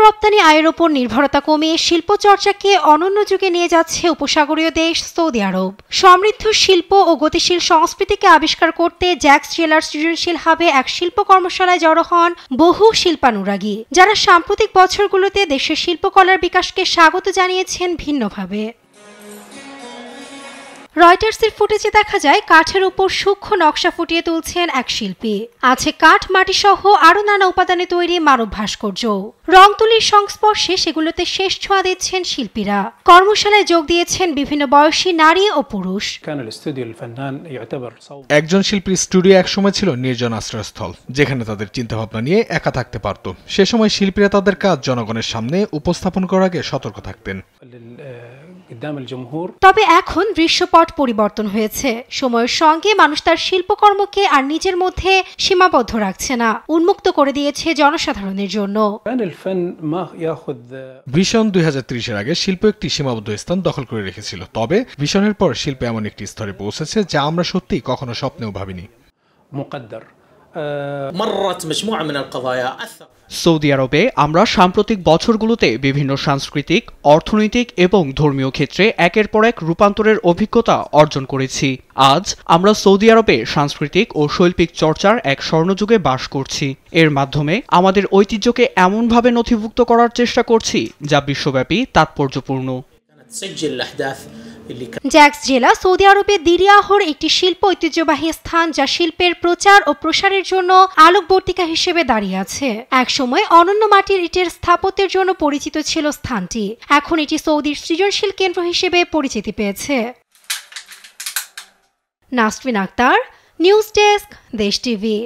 রপ্তানি আয়ের ওপর নির্ভরতা কমিয়ে শিল্প চর্চাকে অনন্য যুগে নিয়ে যাচ্ছে উপসাগরীয় দেশ সৌদি আরব। সমৃদ্ধ শিল্প ও গতিশীল সংস্কৃতিকে আবিষ্কার করতে জ্যাক্স জেলার সৃজনশীল হাবে এক শিল্প কর্মশালায় জড়ো হন বহু শিল্পানুরাগী, যারা সাম্প্রতিক বছরগুলোতে দেশের শিল্পকলার বিকাশকে স্বাগত জানিয়েছেন ভিন্নভাবে। রয়টার্সের ফুটেজে দেখা যায় কাঠের উপর সূক্ষ্ম নকশা ফুটিয়ে তুলছেন এক শিল্পী। আছে কাঠ, মাটি সহ আরও নানা উপাদানে তৈরি মানব ভাস্কর্য। রং তুলির সংস্পর্শে সেগুলোতে শেষ ছোঁয়া দিচ্ছেন শিল্পীরা। কর্মশালায় যোগ দিয়েছেন বিভিন্ন বয়সী নারী ও পুরুষ। একজন শিল্পীর স্টুডিও একসময় ছিল নির্জন আশ্রয়স্থল, যেখানে তাদের চিন্তাভাবনা নিয়ে একা থাকতে পারত। সে সময় শিল্পীরা তাদের কাজ জনগণের সামনে উপস্থাপন করার আগে সতর্ক থাকতেন। তবে এখন দৃশ্যপট পরিবর্তন হয়েছে। সময়ের সঙ্গে মানুষ তার শিল্পকর্মকে আর নিজের মধ্যে সীমাবদ্ধ রাখছে না, উন্মুক্ত করে দিয়েছে জনসাধারণের জন্য। ভিশন 2030-এর আগে শিল্প একটি সীমাবদ্ধ স্থান দখল করে রেখেছিল, তবে ভিশনের পর শিল্প এমন একটি স্তরে পৌঁছেছে যা আমরা সত্যিই কখনো স্বপ্নেও ভাবিনি। সৌদি আরবে আমরা সাম্প্রতিক বছরগুলোতে বিভিন্ন সাংস্কৃতিক, অর্থনৈতিক এবং ধর্মীয় ক্ষেত্রে একের পর এক রূপান্তরের অভিজ্ঞতা অর্জন করেছি। আজ আমরা সৌদি আরবে সাংস্কৃতিক ও শৈল্পিক চর্চার এক স্বর্ণযুগে বাস করছি। এর মাধ্যমে আমাদের ঐতিহ্যকে এমনভাবে নথিভুক্ত করার চেষ্টা করছি যা বিশ্বব্যাপী তাৎপর্যপূর্ণ। জ্যাক্স জেলা সৌদি আরবের দিরিয়াহর একটি শিল্প ঐতিহ্যবাহী স্থান, যা শিল্পের প্রচার ও প্রসারের জন্য আলোকবর্তিকা হিসেবে দাঁড়িয়ে আছে। একসময় অনন্য মাটির ইটের স্থাপত্যের জন্য পরিচিত ছিল স্থানটি। এখন এটি সৌদির সৃজনশীল কেন্দ্র হিসেবে পরিচিতি পেয়েছে। নাসরিন আক্তার, নিউজ ডেস্ক, দেশ টিভি।